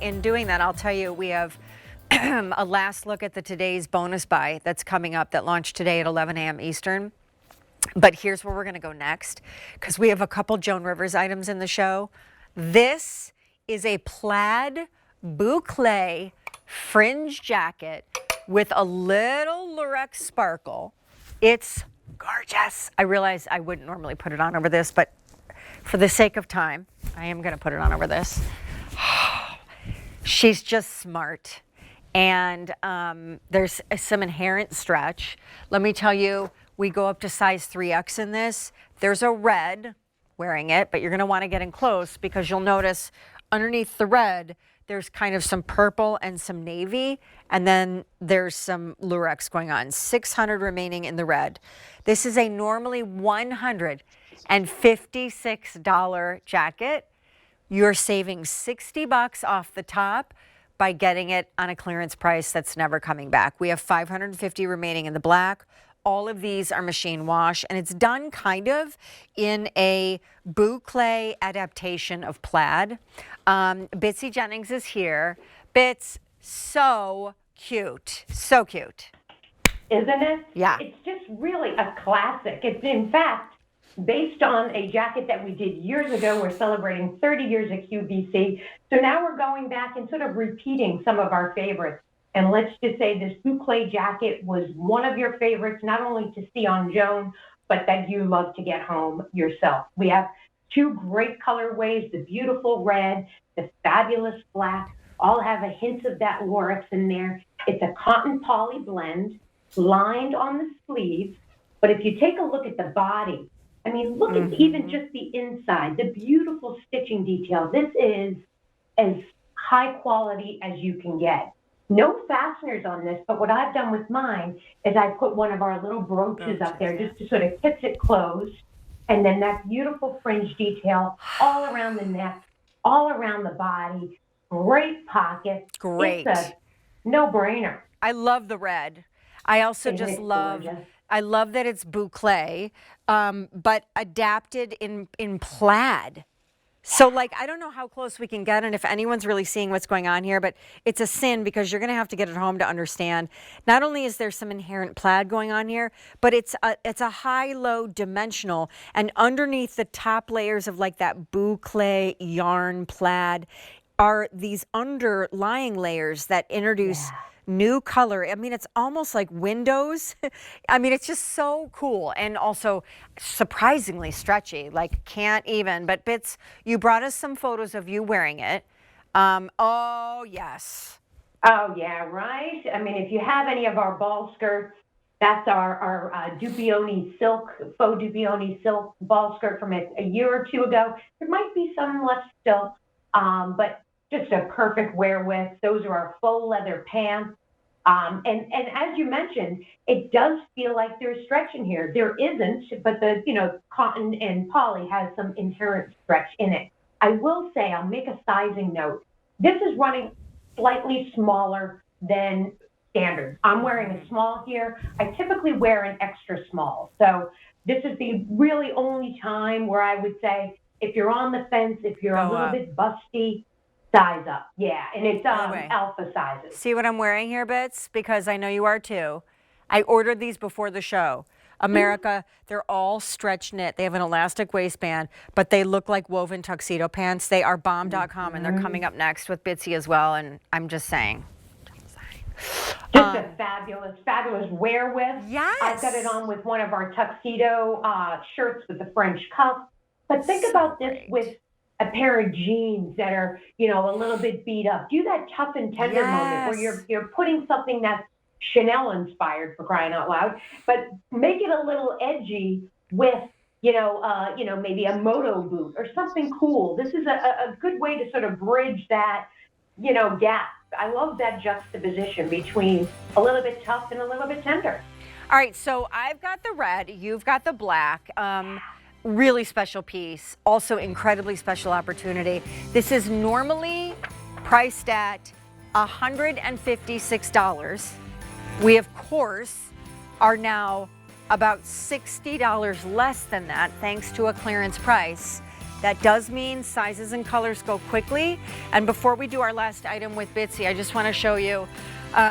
in doing that, I'll tell you, we have a last look at the today's bonus buy that's coming up that launched today at 11 a.m. Eastern. But here's where we're going to go next, because we have a couple Joan Rivers items in the show. This is a Plaid Boucle fringe jacket with a little lurex sparkle. It's gorgeous. I realize I wouldn't normally put it on over this, but for the sake of time, I am going to put it on over this. She's just smart. And there's some inherent stretch. Let me tell you, we go up to size 3X in this. There's a red wearing it, but you're going to want to get in close because you'll notice underneath the red, there's kind of some purple and some navy, and then there's some lurex going on. 600 remaining in the red. This is a normally $156 jacket. You're saving $60 off the top by getting it on a clearance price that's never coming back. We have 550 remaining in the black. All of these are machine wash, and it's done kind of in a boucle adaptation of plaid. Bitsy Jennings is here. Bits, so cute. So cute. Isn't it? Yeah. It's just really a classic. It's, in fact, based on a jacket that we did years ago. We're celebrating 30 years at QVC. So now we're going back and sort of repeating some of our favorites. And let's just say this boucle jacket was one of your favorites, not only to see on Joan, but that you love to get home yourself. We have two great colorways, the beautiful red, the fabulous black, all have a hint of that lurex in there. It's a cotton poly blend, lined on the sleeves. But if you take a look at the body, I mean, look at even just the inside, the beautiful stitching detail. This is as high quality as you can get. No fasteners on this, but what I've done with mine is I put one of our little brooches up there just to sort of keep it closed. And then that beautiful fringe detail all around the neck, all around the body, great pockets. Great. It's a no-brainer. I love the red. I also just love, I love that it's boucle, but adapted in plaid. So, like, I don't know how close we can get and if anyone's really seeing what's going on here, but it's a sin because you're going to have to get it home to understand. Not only is there some inherent plaid going on here, but it's a high-low dimensional, and underneath the top layers of like that boucle yarn plaid are these underlying layers that introduce new color. I mean, it's almost like windows. I mean, it's just so cool and also surprisingly stretchy, like can't even. But Bits, you brought us some photos of you wearing it. Oh, yes. Oh, yeah, right? I mean, if you have any of our ball skirts, that's our Dupioni silk, faux Dupioni silk ball skirt from a year or two ago. There might be some left still, but just a perfect wear with. Those are our faux leather pants. And as you mentioned, it does feel like there's stretch in here. There isn't, but the, cotton and poly has some inherent stretch in it. I will say, I'll make a sizing note. This is running slightly smaller than standard. I'm wearing a small here. I typically wear an extra small. So this is the really only time where I would say, if you're on the fence, if you're a little bit busty, size up. Yeah, and it's alpha sizes. See what I'm wearing here, Bits? Because I know you are too. I ordered these before the show. America, they're all stretch knit. They have an elastic waistband, but they look like woven tuxedo pants. They are bomb.com, and they're coming up next with Bitsy as well, and I'm just saying. Just a fabulous, fabulous wear with. Yes. I've got it on with one of our tuxedo shirts with the French cuff. But think about this with a pair of jeans that are, a little bit beat up. Do that tough and tender moment where you're putting something that's Chanel inspired, for crying out loud, but make it a little edgy with, maybe a moto boot or something cool. This is a good way to sort of bridge that, gap. I love that juxtaposition between a little bit tough and a little bit tender. All right, so I've got the red, you've got the black. Really special piece, also incredibly special opportunity. This is normally priced at $156. We, of course, are now about $60 less than that, thanks to a clearance price. That does mean sizes and colors go quickly. And before we do our last item with Bitsy, I just want to show you